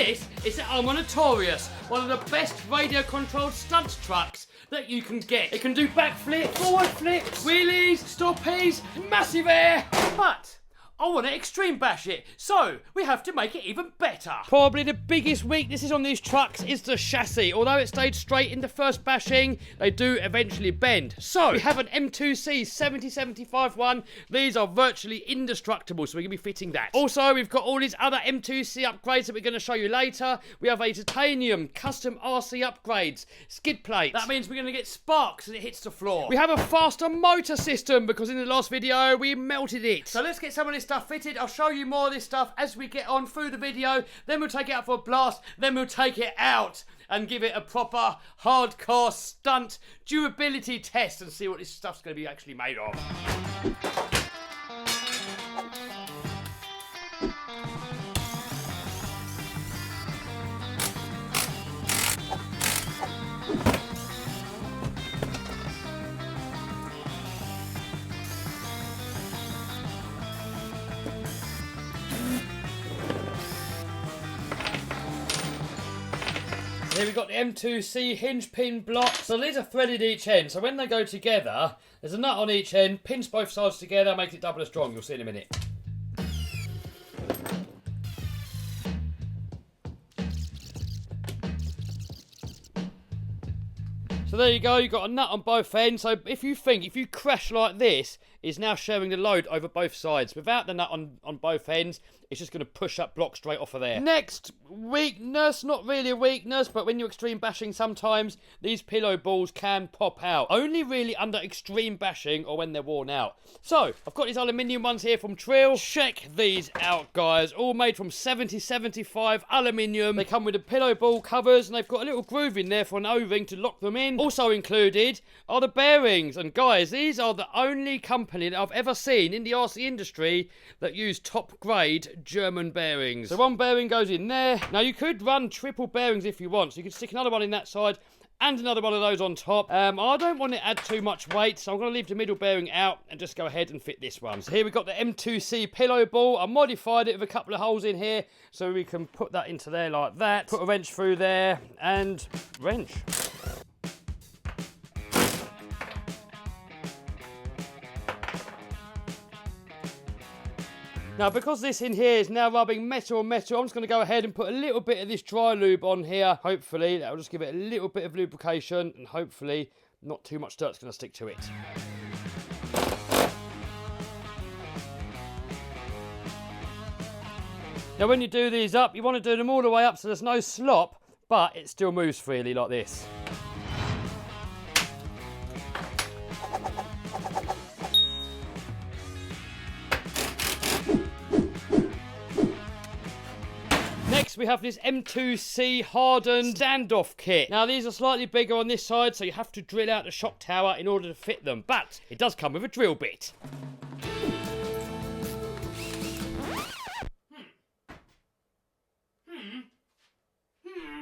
This is the Armour Notorious, one of the best radio-controlled stunt trucks that you can get. It can do backflips, forward flips, wheelies, stoppies, massive air, but I want to extreme bash it, so we have to make it even better. Probably the biggest weaknesses on these trucks is the chassis. Although it stayed straight in the first bashing, they do eventually bend. So we have an M2C 7075 one. These are virtually indestructible, so we're going to be fitting that. Also, we've got all these other M2C upgrades that we're going to show you later. We have a titanium custom RC upgrades, skid plates. That means we're going to get sparks as it hits the floor. We have a faster motor system because in the last video we melted it. So let's get some of this stuff fitted. I'll show you more of this stuff as we get on through the video. Then we'll take it out for a blast. Then we'll take it out and give it a proper hardcore stunt durability test and see what this stuff's going to be actually made of. Here we've got the M2C hinge pin blocks. So these are threaded each end. So when they go together, there's a nut on each end, pins both sides together, makes it double as strong. You'll see in a minute. So there you go, you've got a nut on both ends. So if you crash like this, it's now sharing the load over both sides. Without the nut on both ends, it's just going to push that block straight off of there. Next, weakness. Not really a weakness, but when you're extreme bashing, sometimes these pillow balls can pop out. Only really under extreme bashing or when they're worn out. So, I've got these aluminium ones here from Trill. Check these out, guys. All made from 7075 aluminium. They come with the pillow ball covers, and they've got a little groove in there for an O-ring to lock them in. Also included are the bearings. And guys, these are the only company that I've ever seen in the RC industry that use top grade German bearings. So one bearing goes in there. Now you could run triple bearings if you want. So you could stick another one in that side and another one of those on top. I don't want to add too much weight, so I'm going to leave the middle bearing out and just go ahead and fit this one. So here we've got the M2C pillow ball. I modified it with a couple of holes in here so we can put that into there like that. Put a wrench through there and wrench. Now, because this in here is now rubbing metal on metal, I'm just going to go ahead and put a little bit of this dry lube on here. Hopefully, that will just give it a little bit of lubrication, and hopefully not too much dirt's going to stick to it. Now, when you do these up, you want to do them all the way up so there's no slop, but it still moves freely like this. Next, we have this M2C hardened standoff kit. Now, these are slightly bigger on this side, so you have to drill out the shock tower in order to fit them. But it does come with a drill bit.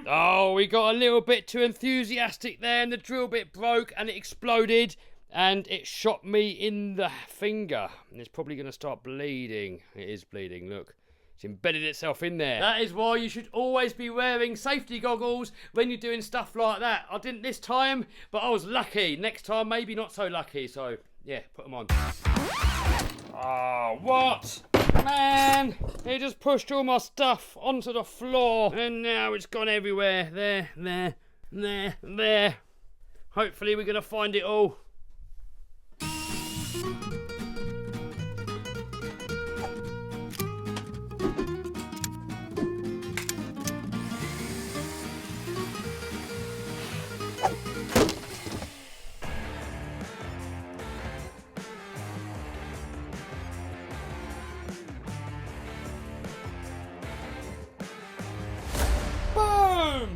Oh, we got a little bit too enthusiastic there, and the drill bit broke, and it exploded, and it shot me in the finger. And it's probably going to start bleeding. It is bleeding, look. It's embedded itself in there. That is why you should always be wearing safety goggles when you're doing stuff like that. I didn't this time, but I was lucky. Next time, maybe not so lucky. So, yeah, put them on. Oh, what? Man, he just pushed all my stuff onto the floor. And now it's gone everywhere. There. Hopefully we're going to find it all.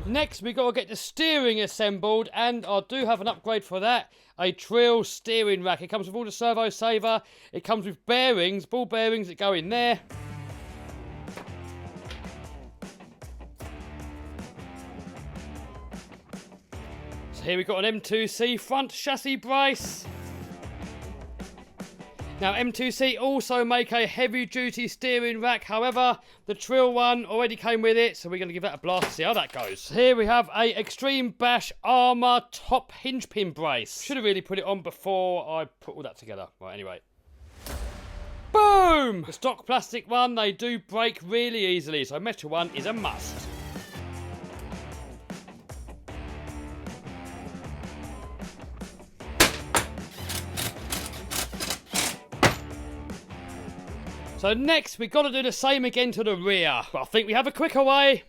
Next, we got to get the steering assembled, and I do have an upgrade for that. A Trill steering rack. It comes with all the servo saver. It comes with bearings, ball bearings that go in there. So here we've got an M2C front chassis brace. Now, M2C also make a heavy-duty steering rack. However, the Trill one already came with it, so we're going to give that a blast, see how that goes. Here we have a Extreme Bash Armour top hinge pin brace. Should have really put it on before I put all that together. Right, anyway. Boom! The stock plastic one, they do break really easily, so metal one is a must. So next, we've got to do the same again to the rear. But I think we have a quicker way.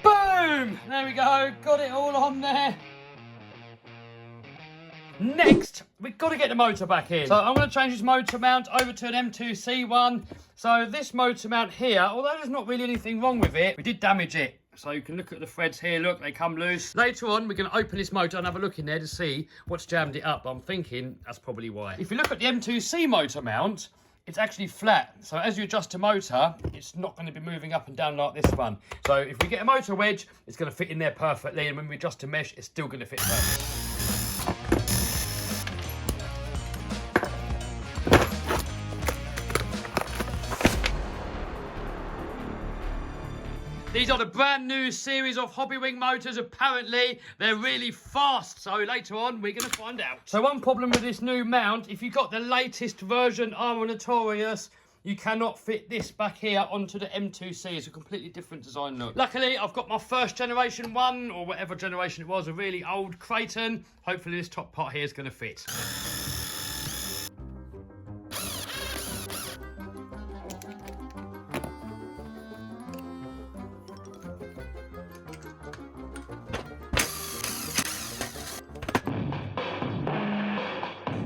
Boom! There we go. Got it all on there. Next, we've got to get the motor back in. So I'm going to change this motor mount over to an M2C one. So this motor mount here, although there's not really anything wrong with it, we did damage it. So you can look at the threads here, look, they come loose. Later on, we're going to open this motor and have a look in there to see what's jammed it up. I'm thinking that's probably why. If you look at the M2C motor mount, it's actually flat. So as you adjust the motor, it's not going to be moving up and down like this one. So if we get a motor wedge, it's going to fit in there perfectly. And when we adjust the mesh, it's still going to fit perfectly. These are the brand new series of Hobbywing motors. Apparently, they're really fast. So later on, we're going to find out. So one problem with this new mount, if you've got the latest version Armour Notorious, you cannot fit this back here onto the M2C. It's a completely different design look. Luckily, I've got my first generation one, or whatever generation it was, a really old Creighton. Hopefully this top part here is going to fit.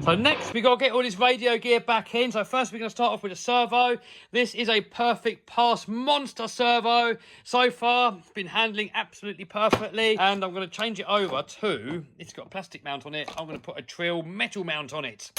So next, we've got to get all this radio gear back in. So first, we're going to start off with a servo. This is a perfect pass monster servo. So far, it's been handling absolutely perfectly. And I'm going to change it over to, it's got a plastic mount on it. I'm going to put a Trill metal mount on it.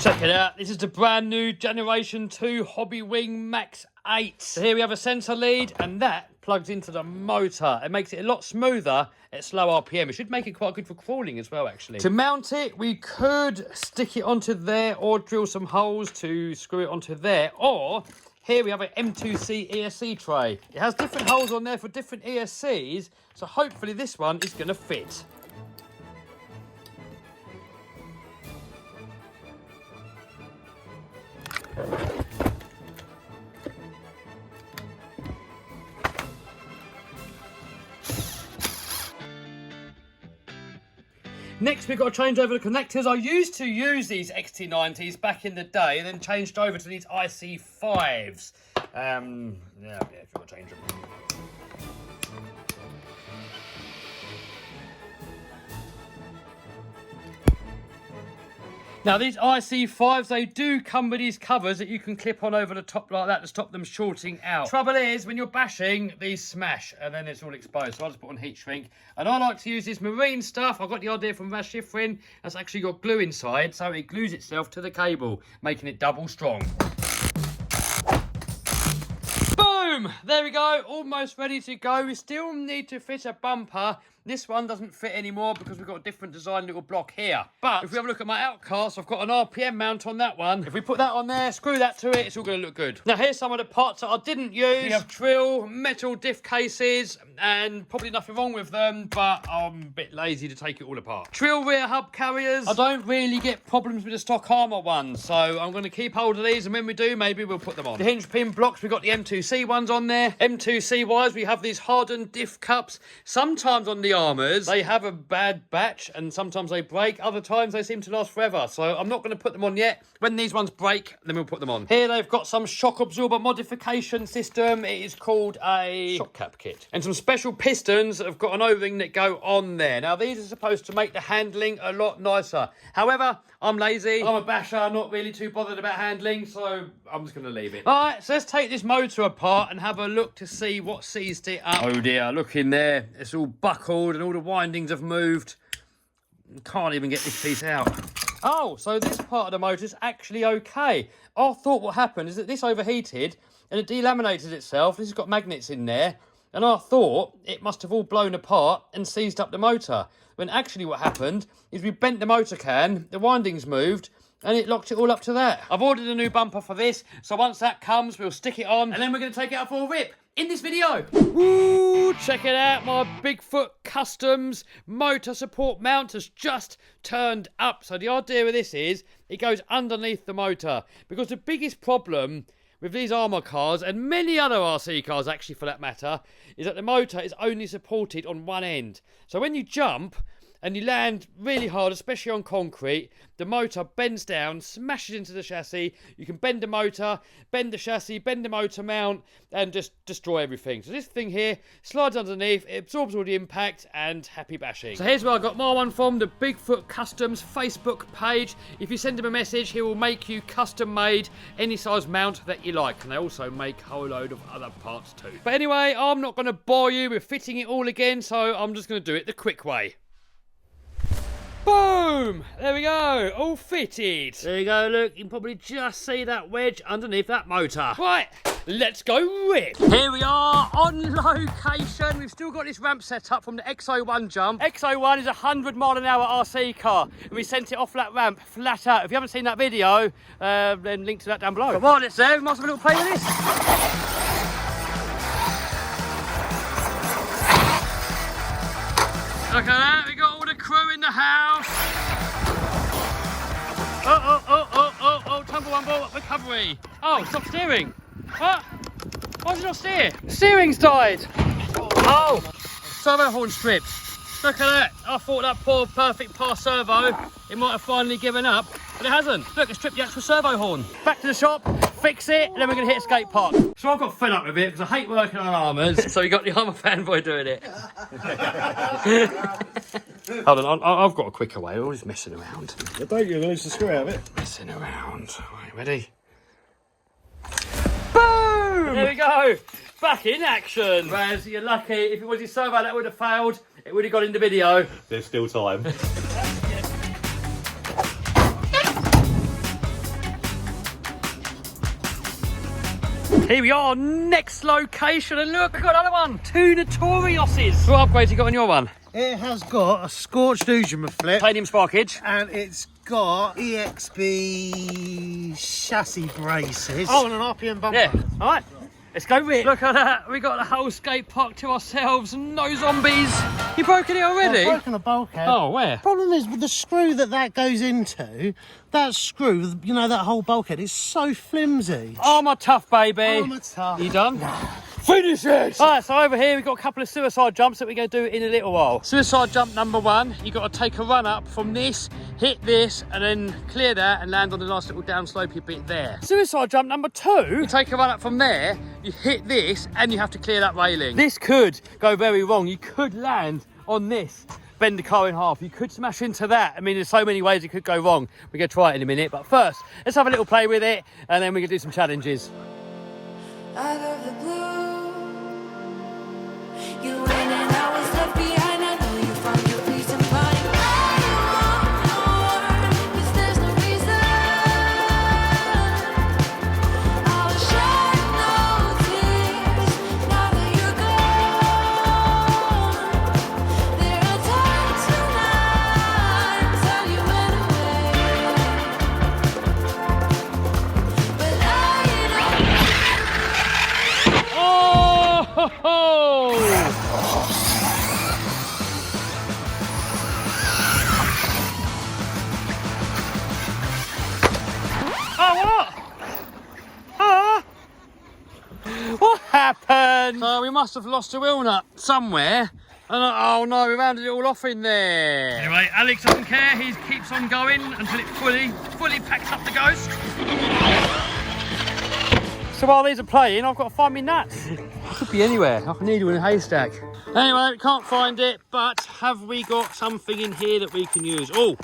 Check it out, this is the brand new Generation 2 Hobbywing Max 8. So here we have a sensor lead, and that plugs into the motor. It makes it a lot smoother at slow RPM. It should make it quite good for crawling as well, actually. To mount it, we could stick it onto there or drill some holes to screw it onto there. Or, here we have an M2C ESC tray. It has different holes on there for different ESCs, so hopefully this one is going to fit. Next, we've got to change over the connectors. I used to use these XT90s back in the day and then changed over to these IC5s. Yeah, if you want to change them. Now, these IC5s, they do come with these covers that you can clip on over the top like that to stop them shorting out. Trouble is, when you're bashing, these smash, and then it's all exposed. So I just put on heat shrink. And I like to use this marine stuff. I got the idea from Ras Schifrin. That's actually got glue inside, so it glues itself to the cable, making it double strong. Boom! There we go, almost ready to go. We still need to fit a bumper. This one doesn't fit anymore because we've got a different design little block here. But if we have a look at my outcast, I've got an RPM mount on that one. If we put that on there, screw that to it, it's all going to look good. Now here's some of the parts that I didn't use. We have Trill, metal diff cases, and probably nothing wrong with them, but I'm a bit lazy to take it all apart. Trill rear hub carriers. I don't really get problems with the stock Armour ones, so I'm going to keep hold of these, and when we do, maybe we'll put them on. The hinge pin blocks, we've got the M2C ones on there. M2C wise, we have these hardened diff cups. Sometimes on the Armours, they have a bad batch, and sometimes they break. Other times, they seem to last forever, so I'm not going to put them on yet. When these ones break, then we'll put them on. Here, they've got some shock absorber modification system. It is called a shock cap kit. And some special pistons that have got an O-ring that go on there. Now, these are supposed to make the handling a lot nicer. However, I'm lazy. I'm a basher, not really too bothered about handling, so I'm just going to leave it. All right, so let's take this motor apart and have a look to see what seized it up. Oh dear, look in there. It's all buckled and all the windings have moved. Can't even get this piece out. Oh, so this part of the motor is actually okay. I thought what happened is that this overheated and it delaminated itself. This has got magnets in there. And I thought it must have all blown apart and seized up the motor. When actually what happened is we bent the motor can, the windings moved, and it locked it all up to that. I've ordered a new bumper for this, so once that comes, we'll stick it on, and then we're going to take it out for a rip in this video. Woo! Check it out, my Bigfoot Customs motor support mount has just turned up. So the idea of this is, it goes underneath the motor, because the biggest problem with these armour cars, and many other RC cars actually for that matter, is that the motor is only supported on one end. So when you jump and you land really hard, especially on concrete, the motor bends down, smashes into the chassis. You can bend the motor, bend the chassis, bend the motor mount, and just destroy everything. So this thing here slides underneath, it absorbs all the impact, and happy bashing. So here's where I got my one from, the Bigfoot Customs Facebook page. If you send him a message, he will make you custom made any size mount that you like. And they also make a whole load of other parts too. But anyway, I'm not going to bore you with fitting it all again, so I'm just going to do it the quick way. Boom! There we go, all fitted. There you go, look, you can probably just see that wedge underneath that motor. Right, let's go rip. Here we are on location. We've still got this ramp set up from the XO1 jump. XO1 is a 100-mile-an-hour RC car, and we sent it off that ramp flat out. If you haven't seen that video, then link to that down below. But while it's there, we must have a little play with this. Look at that, we got all the crew in the house. Oh, tumble wumble, recovery. Oh, stop steering. What? Why does it not steer? Steering's died. Oh, servo horn stripped. Look at that. I thought that poor perfect pass servo, it might have finally given up, but it hasn't. Look, it stripped the actual servo horn. Back to the shop, fix it, and then we're going to hit a skate park. So I've got fed up with it because I hate working on armours. So we got the armour fanboy doing it. Hold on, I've got a quicker way. We're always messing around. Don't you're going to lose the screw out of it. Messing around. Right, ready? Boom! There we go. Back in action. Raz, you're lucky. If it was your servo that would have failed, it would have got in the video. There's still time. Here we are, next location, and look, we've got another one. 2 Notoriouses. What upgrades you got on your one? It has got a scorched Ujima flip. Titanium sparkage. And it's got EXB chassis braces. Oh, and an RPM bumper. Yeah, all right. Let's go with it. Look at that. We got the whole skate park to ourselves. No zombies. You broken it already? I've broken a bulkhead. Oh, where? Problem is, with the screw that goes into, that screw, you know, that whole bulkhead is so flimsy. Oh, my tough baby. Oh, my tough. You done? Finish it! Alright, so over here we've got a couple of suicide jumps that we're going to do in a little while. Suicide jump number 1, you've got to take a run up from this, hit this, and then clear that and land on the nice little downslopey bit there. Suicide jump number 2, you take a run up from there, you hit this, and you have to clear that railing. This could go very wrong. You could land on this, bend the car in half. You could smash into that. I mean, there's so many ways it could go wrong. We're going to try it in a minute, but first, let's have a little play with it, and then we're going to do some challenges. Out of the blue, you went and I was left behind. I know you found your peace and find all you want more, 'cause there's no reason. I'll shed no tears now that you're gone. There are times when I tell you went away, but Oh! Ho, ho! What happened? We must have lost a wheel nut somewhere. And oh no, we rounded it all off in there. Anyway, Alex doesn't care. He keeps on going until it fully packs up the ghost. So while these are playing, I've got to find me nuts. It could be anywhere, like a needle in a haystack. Anyway, we can't find it, but have we got something in here that we can use? Oh,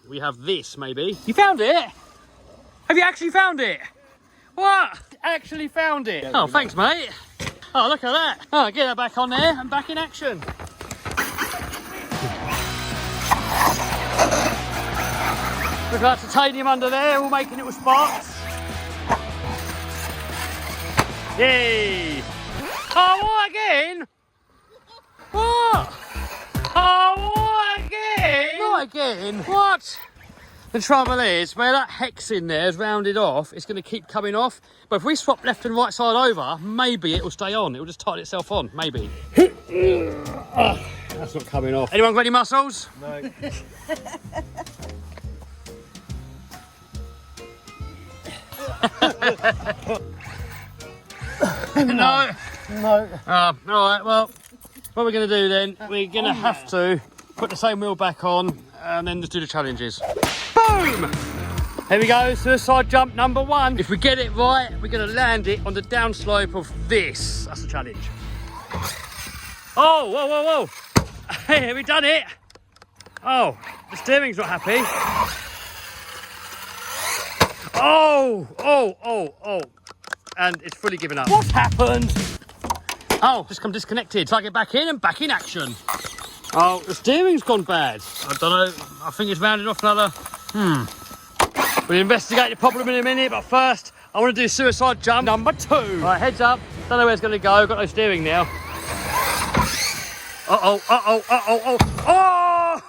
we have this maybe. You found it? Have you actually found it? What? Actually found it? Oh, thanks, mate. Oh, look at that. Oh, get that back on there and back in action. We've got titanium under there, all making little sparks. Yay! Oh, what again? What? Oh, what again? Not again. What? The trouble is, where that hex in there is rounded off, it's going to keep coming off. But if we swap left and right side over, maybe it will stay on. It will just tighten itself on, maybe. That's not coming off. Anyone got any muscles? No. No. No. All right, well, what we're going to do then, we're going to have to put the same wheel back on and then just do the challenges. Boom! Here we go, suicide jump number 1. If we get it right, we're going to land it on the downslope of this. That's the challenge. Oh, whoa, whoa, whoa. Hey, we done it. Oh, the steering's not happy. Oh, oh, oh, oh. And it's fully given up. What's happened? Oh, just come disconnected. Plug it back in and back in action. Oh, the steering's gone bad. I don't know. I think it's rounded off another. We'll investigate the problem in a minute, but first, I want to do suicide jump number 2. All right, heads up. Don't know where it's going to go. Got no steering now. Uh-oh, uh-oh, uh-oh, oh. Oh!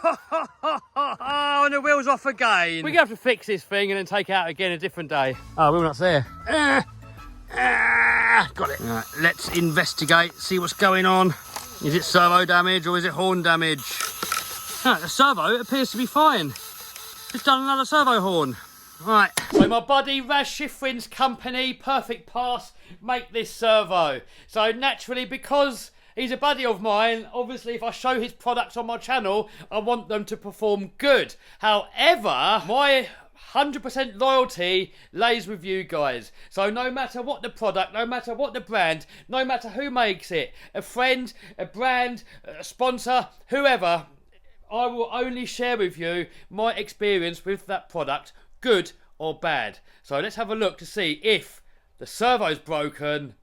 Oh, and the wheel's off again. We're going to have to fix this thing and then take it out again a different day. Oh, wheel nuts there. Got it. All right, let's investigate, see what's going on. Is it servo damage or is it horn damage? No, the servo appears to be fine. Just done another servo horn. Right. So my buddy Raz Schifrin's company, Perfect Pass, make this servo. So naturally, because he's a buddy of mine, obviously if I show his products on my channel, I want them to perform good. However, my 100% loyalty lays with you guys. So no matter what the product, no matter what the brand, no matter who makes it, a friend, a brand, a sponsor, whoever, I will only share with you my experience with that product, good or bad. So let's have a look to see if the servo's broken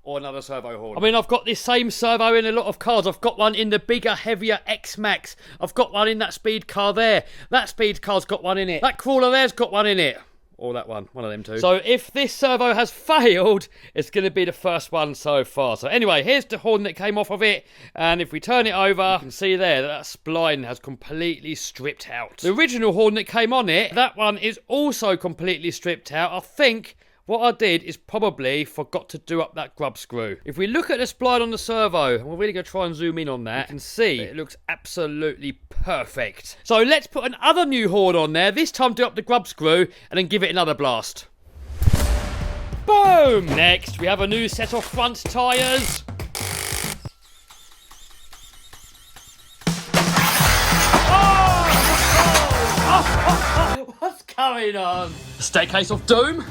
or another servo horn. I mean, I've got this same servo in a lot of cars. I've got one in the bigger, heavier X-Max. I've got one in that speed car there. That speed car's got one in it. That crawler there's got one in it. Or that one of them two. So if this servo has failed, it's going to be the first one so far. So anyway, here's the horn that came off of it. And if we turn it over, you can see there that spline has completely stripped out. The original horn that came on it, that one is also completely stripped out. I think what I did is probably forgot to do up that grub screw. If we look at the spline on the servo, and we're really going to try and zoom in on that, you can see it looks absolutely perfect. So let's put another new horn on there, this time do up the grub screw, and then give it another blast. Boom! Next, we have a new set of front tyres. Oh! What's going on? The staircase of doom.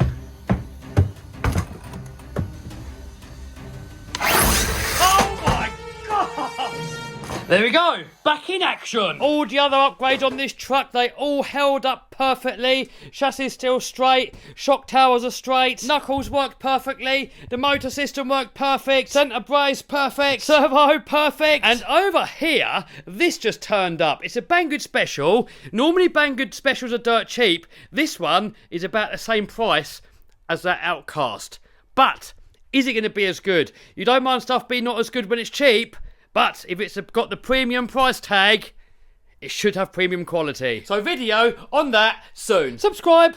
There we go, back in action. All the other upgrades on this truck, they all held up perfectly. Chassis still straight, shock towers are straight, knuckles work perfectly, the motor system worked perfect, centre brace perfect, servo perfect. And over here, this just turned up. It's a Banggood special. Normally Banggood specials are dirt cheap. This one is about the same price as that Outcast. But is it going to be as good? You don't mind stuff being not as good when it's cheap, but if it's got the premium price tag, it should have premium quality. So video on that soon. Subscribe.